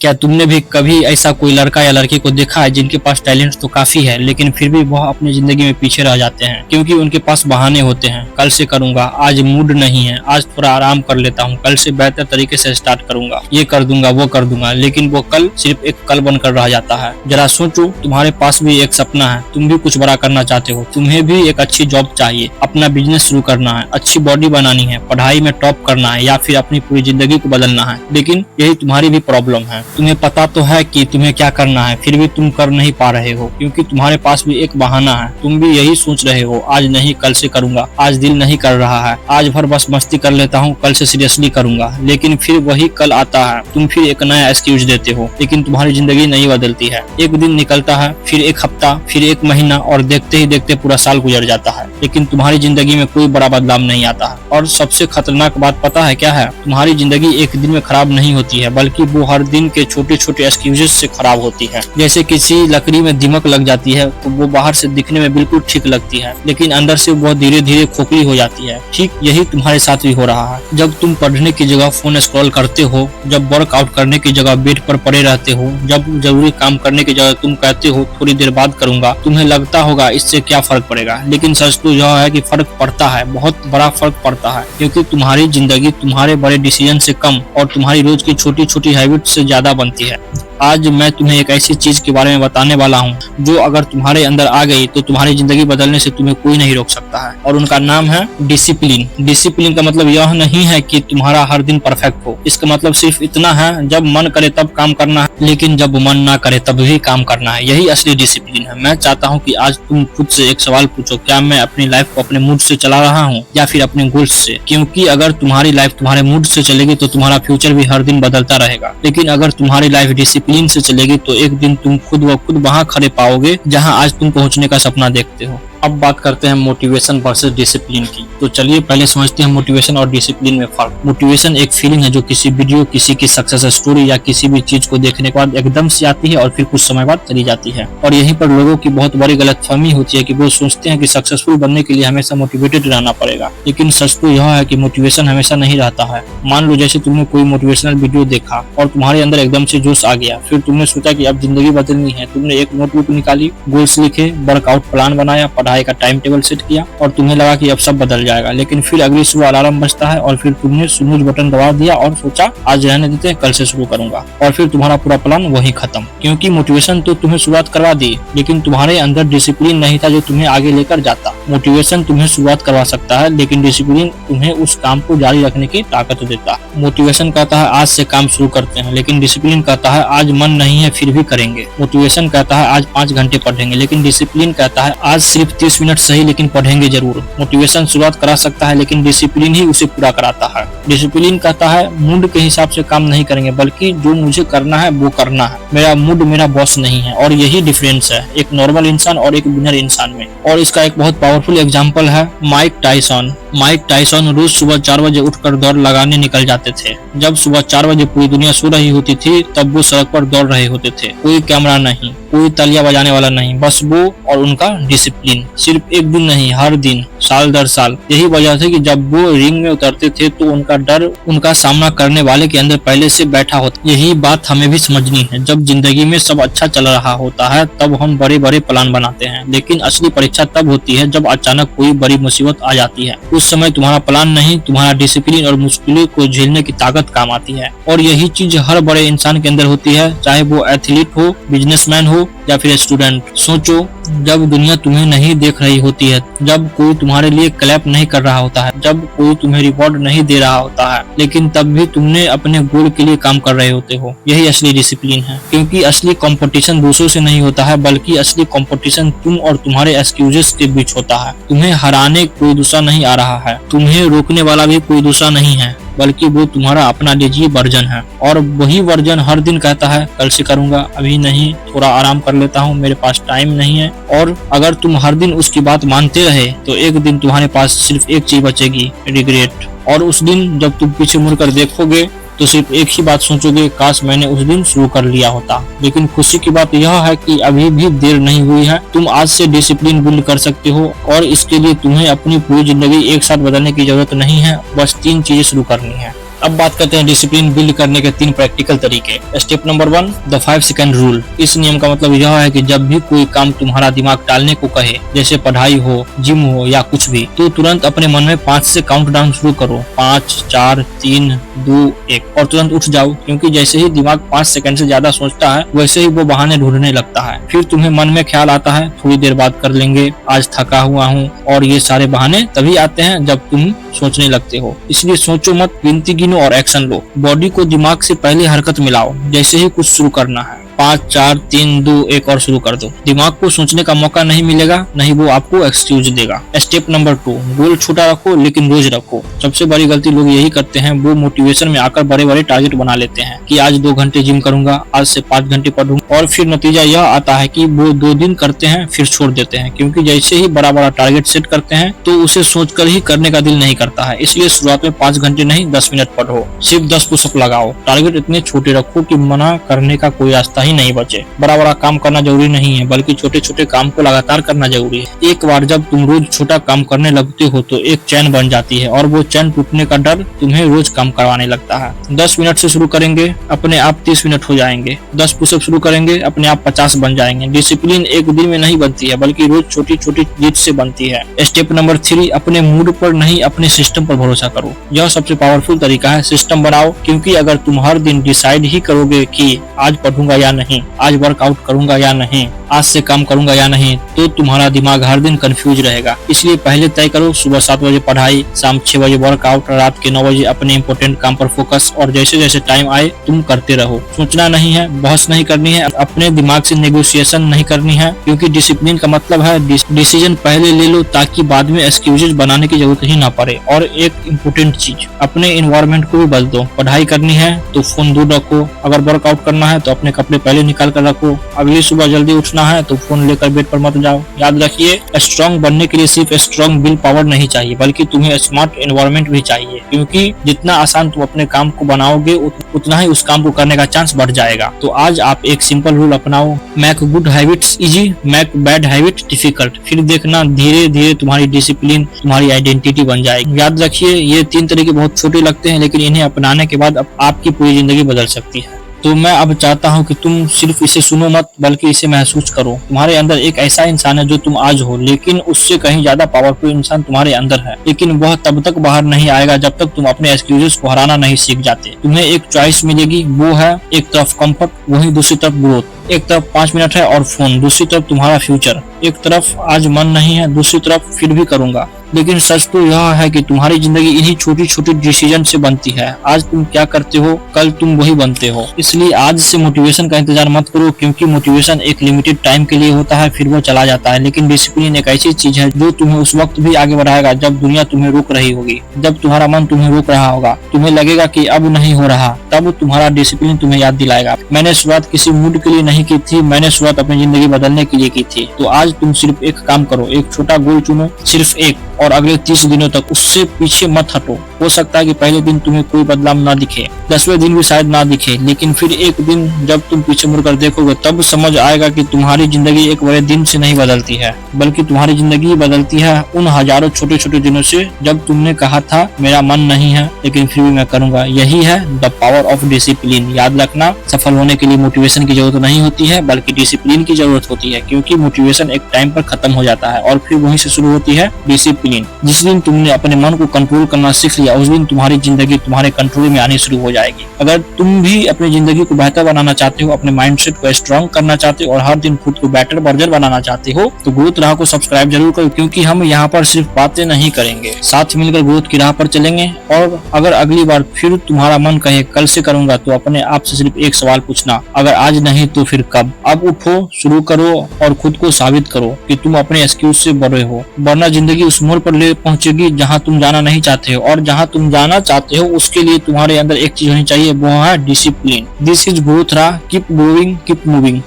क्या तुमने भी कभी ऐसा कोई लड़का या लड़की को देखा है जिनके पास टैलेंट तो काफी है लेकिन फिर भी वह अपनी जिंदगी में पीछे रह जाते हैं क्योंकि उनके पास बहाने होते हैं। कल से करूंगा, आज मूड नहीं है, आज थोड़ा आराम कर लेता हूँ, कल से बेहतर तरीके से स्टार्ट करूंगा, ये कर दूंगा वो कर दूंगा, लेकिन वो कल सिर्फ एक कल बनकर रह जाता है। जरा सोचो, तुम्हारे पास भी एक सपना है, तुम भी कुछ बड़ा करना चाहते हो, तुम्हें भी एक अच्छी जॉब चाहिए, अपना बिजनेस शुरू करना है, अच्छी बॉडी बनानी है, पढ़ाई में टॉप करना है या फिर अपनी पूरी जिंदगी को बदलना है। लेकिन यही तुम्हारी भी प्रॉब्लम है। तुम्हें पता तो है कि तुम्हें क्या करना है, फिर भी तुम कर नहीं पा रहे हो क्योंकि तुम्हारे पास भी एक बहाना है। तुम भी यही सोच रहे हो, आज नहीं कल से करूंगा, आज दिल नहीं कर रहा है, आज भर बस मस्ती कर लेता हूँ, कल से सीरियसली करूंगा। लेकिन फिर वही कल आता है, तुम फिर एक नया एक्सक्यूज देते हो, लेकिन तुम्हारी जिंदगी नहीं बदलती है। एक दिन निकलता है, फिर एक हफ्ता, फिर एक महीना और देखते ही देखते पूरा साल गुजर जाता है, लेकिन तुम्हारी जिंदगी में कोई बड़ा बदलाव नहीं आता है। और सबसे खतरनाक बात पता है क्या है? तुम्हारी जिंदगी एक दिन में खराब नहीं होती है, बल्कि वो हर दिन के छोटे छोटे एक्सक्यूजेस से खराब होती है। जैसे किसी लकड़ी में दीमक लग जाती है तो वो बाहर से दिखने में बिल्कुल ठीक लगती है, लेकिन अंदर से वो धीरे धीरे खोखली हो जाती है। ठीक यही तुम्हारे साथ भी हो रहा है। जब तुम पढ़ने की जगह फोन स्क्रॉल करते हो, जब वर्कआउट करने की जगह बेड पर पड़े रहते हो, जब जरूरी काम करने की जगह तुम कहते हो थोड़ी देर बाद करूंगा, तुम्हें लगता होगा इससे क्या फर्क पड़ेगा। लेकिन सच तो यह है कि फर्क पड़ता है, बहुत बड़ा फर्क पड़ता है, क्योंकि तुम्हारी जिंदगी तुम्हारे बड़े डिसीजन से कम और तुम्हारी रोज की छोटी छोटी हैबिट से ज्यादा बनती है। आज मैं तुम्हें एक ऐसी चीज के बारे में बताने वाला हूँ जो अगर तुम्हारे अंदर आ गई तो तुम्हारी जिंदगी बदलने से तुम्हें कोई नहीं रोक सकता है, और उनका नाम है डिसिप्लिन। डिसिप्लिन का मतलब यह नहीं है कि तुम्हारा हर दिन परफेक्ट हो, इसका मतलब सिर्फ इतना है जब मन करे तब काम करना है, लेकिन जब मन ना करे तब भी काम करना है। यही असली डिसिप्लिन है। मैं चाहता हूँ कि आज तुम खुद से एक सवाल पूछो, क्या मैं अपनी लाइफ को अपने मूड से चला रहा हूँ या फिर अपने गोल्स से? क्योंकि अगर तुम्हारी लाइफ तुम्हारे मूड से चलेगी तो तुम्हारा फ्यूचर भी हर दिन बदलता रहेगा, लेकिन अगर तुम्हारी लाइफ डिसिप्लिन से चलेगी तो एक दिन तुम खुद व खुद वहां खड़े पाओगे जहां आज तुम पहुंचने का सपना देखते हो। अब बात करते हैं मोटिवेशन वर्सेस डिसिप्लिन की। तो चलिए पहले समझते हैं मोटिवेशन और डिसिप्लिन में फर्क। मोटिवेशन एक फीलिंग है जो किसी वीडियो, किसी की सक्सेस स्टोरी या किसी भी चीज को देखने के बाद एकदम से आती है और फिर कुछ समय बाद चली जाती है। और यहीं पर लोगों की बहुत बड़ी गलतफहमी होती है कि वो सोचते हैं कि सक्सेसफुल बनने के लिए हमेशा मोटिवेटेड रहना पड़ेगा, लेकिन सच तो यह है कि मोटिवेशन हमेशा नहीं रहता है। मान लो जैसे तुमने कोई मोटिवेशनल वीडियो देखा और तुम्हारे अंदर एकदम से जोश आ गया, फिर तुमने सोचा कि अब जिंदगी बदलनी है, तुमने एक नोटबुक निकाली, गोल्स लिखे, वर्कआउट प्लान बनाया, पढ़ाई का टाइम टेबल सेट किया और तुम्हें लगा कि अब सब बदल जाएगा। लेकिन फिर अगली सुबह अलार्म बजता है और फिर तुमने स्नूज बटन दबा दिया और सोचा आज रहने देते हैं, कल से शुरू करूंगा, और फिर तुम्हारा पूरा प्लान वहीं खत्म। क्योंकि मोटिवेशन तो तुम्हें शुरुआत करवा दी, लेकिन तुम्हारे अंदर डिसिप्लिन नहीं था जो तुम्हें आगे लेकर जाता। मोटिवेशन तुम्हें शुरुआत करवा सकता है, लेकिन डिसिप्लिन तुम्हें उस काम को जारी रखने की ताकत देता है। मोटिवेशन कहता है आज से काम शुरू करते हैं, लेकिन डिसिप्लिन कहता है आज मन नहीं है फिर भी करेंगे। मोटिवेशन कहता है आज 5 घंटे पढ़ेंगे, लेकिन डिसिप्लिन कहता है आज सिर्फ 30 मिनट सही लेकिन पढ़ेंगे जरूर। मोटिवेशन शुरुआत करा सकता है, लेकिन डिसिप्लिन ही उसे पूरा कराता है। डिसिप्लिन कहता है मूड के हिसाब से काम नहीं करेंगे, बल्कि जो मुझे करना है वो करना है। मेरा मूड मेरा बॉस नहीं है, और यही डिफरेंस है एक नॉर्मल इंसान और एक विनर इंसान में। और इसका एक बहुत पावरफुल एग्जांपल है माइक टायसन। माइक टायसन रोज सुबह 4 बजे उठकर दौड़ लगाने निकल जाते थे। जब सुबह 4 बजे पूरी दुनिया सो रही होती थी तब वो सड़क पर दौड़ रहे होते थे। कोई कैमरा नहीं, कोई तालियां बजाने वाला नहीं, बस वो और उनका डिसिप्लिन। सिर्फ एक दिन नहीं, हर दिन, साल दर साल। यही वजह थी कि जब वो रिंग में उतरते थे तो उनका डर उनका सामना करने वाले के अंदर पहले से बैठा होता। यही बात हमें भी समझनी है। जब जिंदगी में सब अच्छा चल रहा होता है तब हम बड़े बड़े प्लान बनाते हैं, लेकिन असली परीक्षा तब होती है जब अचानक कोई बड़ी मुसीबत आ जाती है। उस समय तुम्हारा प्लान नहीं, तुम्हारा डिसिप्लिन और मुश्किलों को झेलने की ताकत काम आती है। और यही चीज हर बड़े इंसान के अंदर होती है, चाहे वो एथलीट हो, बिजनेसमैन हो या फिर स्टूडेंट। सोचो, जब दुनिया तुम्हें नहीं देख रही होती है, जब कोई तुम्हारे लिए क्लैप नहीं कर रहा होता है, जब कोई तुम्हें रिवॉर्ड नहीं दे रहा होता है, लेकिन तब भी तुमने अपने गोल के लिए काम कर रहे होते हो, यही असली डिसिप्लिन है। क्योंकि असली कंपटीशन दूसरों से नहीं होता है, बल्कि असली कंपटीशन तुम और तुम्हारे एक्सक्यूजेस के बीच होता है। तुम्हें हराने कोई दूसरा नहीं आ रहा है, तुम्हें रोकने वाला भी कोई दूसरा नहीं है, बल्कि वो तुम्हारा अपना निजी वर्जन है। और वही वर्जन हर दिन कहता है कल से करूंगा, अभी नहीं, थोड़ा आराम कर लेता हूँ, मेरे पास टाइम नहीं है। और अगर तुम हर दिन उसकी बात मानते रहे तो एक दिन तुम्हारे पास सिर्फ एक चीज बचेगी, रिग्रेट। और उस दिन जब तुम पीछे मुड़कर देखोगे तो सिर्फ एक ही बात सोचोगे, काश मैंने उस दिन शुरू कर लिया होता। लेकिन खुशी की बात यह है कि अभी भी देर नहीं हुई है। तुम आज से डिसिप्लिन बिल्ड कर सकते हो, और इसके लिए तुम्हें अपनी पूरी जिंदगी एक साथ बदलने की जरूरत नहीं है, बस 3 चीजें शुरू करनी है। अब बात करते हैं डिसिप्लिन बिल्ड करने के 3 प्रैक्टिकल तरीके। Step number 1, the 5 second rule. इस नियम का मतलब यह है कि जब भी कोई काम तुम्हारा दिमाग टालने को कहे, जैसे पढ़ाई हो, जिम हो या कुछ भी, तो तुरंत अपने मन में 5 से काउंटडाउन शुरू करो। 5, 4, 3, 2, 1 और तुरंत उठ जाओ, क्योंकि जैसे ही दिमाग 5 सेकंड से ज्यादा सोचता है वैसे ही वो बहाने ढूंढने लगता है। फिर तुम्हें मन में ख्याल आता है थोड़ी देर बाद कर लेंगे, आज थका हुआ हूँ, और ये सारे बहाने तभी आते हैं जब तुम सोचने लगते हो। इसलिए सोचो मत, गिनती गिनो और एक्शन लो। बॉडी को दिमाग से पहले हरकत मिलाओ, जैसे ही कुछ शुरू करना है। 5, 4, 3, 2, 1 और शुरू कर दो। दिमाग को सोचने का मौका नहीं मिलेगा, नहीं वो आपको एक्सक्यूज देगा। स्टेप नंबर 2, गोल छोटा रखो लेकिन रोज रखो। सबसे बड़ी गलती लोग यही करते हैं, वो मोटिवेशन में आकर बड़े बड़े टारगेट बना लेते हैं कि आज 2 घंटे जिम करूंगा, आज से 5 घंटे पढ़ूंगा, और फिर नतीजा यह आता है कि वो 2 दिन करते हैं फिर छोड़ देते हैं, क्योंकि जैसे ही बड़ा बड़ा टारगेट सेट करते हैं तो उसे सोचकर ही करने का दिल नहीं करता है। इसलिए शुरुआत में 5 घंटे नहीं 10 मिनट पढ़ो, सिर्फ 10 पुशअप लगाओ। टारगेट इतने छोटे रखो कि मना करने का कोई रास्ता ही नहीं बचे। बड़ा बड़ा काम करना जरूरी नहीं है, बल्कि छोटे छोटे काम को लगातार करना जरूरी है। एक बार जब तुम रोज छोटा काम करने लगते हो तो एक चैन बन जाती है, और वो चैन टूटने का डर तुम्हें रोज काम करवाने लगता है। 10 मिनट से शुरू करेंगे, अपने आप 30 मिनट हो जाएंगे। 10 पुशअप शुरू करेंगे, अपने आप 50 बन जाएंगे। डिसिप्लिन एक दिन में नहीं बनती है, बल्कि रोज छोटी छोटी जीत से बनती है। स्टेप नंबर 3, अपने मूड पर नहीं अपने सिस्टम पर भरोसा करो। यह सबसे पावरफुल तरीका है। सिस्टम बनाओ, क्योंकि अगर तुम हर दिन डिसाइड ही करोगे कि आज पढ़ूंगा या नहीं, आज वर्कआउट करूंगा या नहीं, आज से काम करूंगा या नहीं, तो तुम्हारा दिमाग हर दिन कंफ्यूज रहेगा। इसलिए पहले तय करो, सुबह 7 बजे पढ़ाई, शाम 6 बजे वर्कआउट, रात के 9 बजे अपने इंपॉर्टेंट काम पर फोकस, और जैसे जैसे टाइम आए तुम करते रहो। सोचना नहीं है, बहस नहीं करनी है, अपने दिमाग से नेगोशिएशन नहीं करनी है, क्योंकि डिसिप्लिन का मतलब है डिसीजन पहले ले लो ताकि बाद में एक्सक्यूजेज बनाने की जरूरत ही ना पड़े। और एक इम्पोर्टेंट चीज, अपने एनवायरनमेंट को भी बदल दो। पढ़ाई करनी है तो फोन दूर रखो, अगर वर्कआउट करना है तो अपने कपड़े पहले निकाल कर रखो, अगली सुबह जल्दी उठना है तो फोन लेकर बेड पर मत जाओ। याद रखिए, स्ट्रॉन्ग बनने के लिए सिर्फ स्ट्रॉन्ग विल पावर नहीं चाहिए, बल्कि तुम्हें स्मार्ट एनवायरनमेंट भी चाहिए, क्योंकि जितना आसान तुम अपने काम को बनाओगे उतना ही उस काम को करने का चांस बढ़ जाएगा। तो आज आप एक सिंपल रूल अपनाओ, make good habits easy, make bad habit difficult. फिर देखना धीरे धीरे तुम्हारी डिसिप्लिन तुम्हारी आइडेंटिटी बन जाएगी। याद रखिए, ये 3 तरीके बहुत छोटे लगते हैं, लेकिन इन्हें अपनाने के बाद आपकी पूरी जिंदगी बदल सकती है। तो मैं अब चाहता हूं कि तुम सिर्फ इसे सुनो मत, बल्कि इसे महसूस करो। तुम्हारे अंदर एक ऐसा इंसान है जो तुम आज हो, लेकिन उससे कहीं ज्यादा पावरफुल इंसान तुम्हारे अंदर है। लेकिन वह तब तक बाहर नहीं आएगा जब तक तुम अपने एक्सक्यूजेस को हराना नहीं सीख जाते। तुम्हें एक चॉइस मिलेगी, वो है एक तरफ कंफर्ट, वहीं दूसरी तरफ ग्रोथ। एक तरफ 5 मिनट है और फोन, दूसरी तरफ तुम्हारा फ्यूचर। एक तरफ आज मन नहीं है, दूसरी तरफ फिर भी करूंगा। लेकिन सच तो यह है कि तुम्हारी जिंदगी इन्हीं छोटी छोटी डिसीजन से बनती है। आज तुम क्या करते हो, कल तुम वही बनते हो। इसलिए आज से मोटिवेशन का इंतजार मत करो, क्योंकि मोटिवेशन एक लिमिटेड टाइम के लिए होता है, फिर वो चला जाता है। लेकिन डिसिप्लिन एक ऐसी चीज है जो तुम्हें उस वक्त भी आगे बढ़ाएगा जब दुनिया तुम्हें रोक रही होगी, जब तुम्हारा मन तुम्हें रोक रहा होगा, तुम्हें लगेगा कि अब नहीं हो रहा, तब तुम्हारा डिसिप्लिन तुम्हें याद दिलाएगा। मैंने शुरुआत किसी मूड के लिए नहीं की थी, मैंने शुरुआत अपनी जिंदगी बदलने के लिए की थी। तो आज तुम सिर्फ एक काम करो, एक छोटा गोल चुनो, सिर्फ एक, और अगले 30 दिनों तक उससे पीछे मत हटो। हो सकता है कि पहले दिन तुम्हें कोई बदलाव ना दिखे, 10वें दिन भी शायद ना दिखे, लेकिन फिर एक दिन जब तुम पीछे मुड़कर देखोगे तब समझ आएगा कि तुम्हारी जिंदगी एक बड़े दिन से नहीं बदलती है, बल्कि तुम्हारी जिंदगी बदलती है उन हजारों छोटे छोटे दिनों से जब तुमने कहा था मेरा मन नहीं है लेकिन फिर भी मैं करूंगा। यही है द पावर ऑफ डिसिप्लिन। याद रखना, सफल होने के लिए मोटिवेशन की जरूरत नहीं होती है, बल्कि डिसिप्लिन की जरूरत होती है, क्योंकि मोटिवेशन एक टाइम पर खत्म हो जाता है और फिर वहीं से शुरू होती है डिसिप्लिन। जिस दिन तुमने अपने मन को कंट्रोल करना सीख लिया, उस दिन तुम्हारी जिंदगी तुम्हारे कंट्रोल में आनी शुरू हो जाएगी। अगर तुम भी अपनी जिंदगी को बेहतर बनाना चाहते हो, अपने माइंडसेट को स्ट्रॉन्ग करना चाहते हो और हर दिन खुद को बेटर वर्जन बनाना चाहते हो, तो ग्रोथ राह को सब्सक्राइब जरूर करो, क्योंकि हम यहाँ पर सिर्फ बातें नहीं करेंगे, साथ मिलकर ग्रोथ की राह पर चलेंगे। और अगर अगली बार फिर तुम्हारा मन कहे कल से करूंगा, तो अपने आप से सिर्फ एक सवाल पूछना, अगर आज नहीं तो फिर कब। अब उठो, शुरू करो और खुद को साबित करो कि तुम अपने एक्सक्यूज से बड़े हो, वरना जिंदगी उस मोड़ पर ले पहुंचेगी जहां तुम जाना नहीं चाहते हो। और जहां तुम जाना चाहते हो उसके लिए तुम्हारे अंदर एक चीज होनी चाहिए, वो है डिसिप्लिन। दिस इज ग्रोथ राह, कीप ग्रोइंग, कीप मूविंग।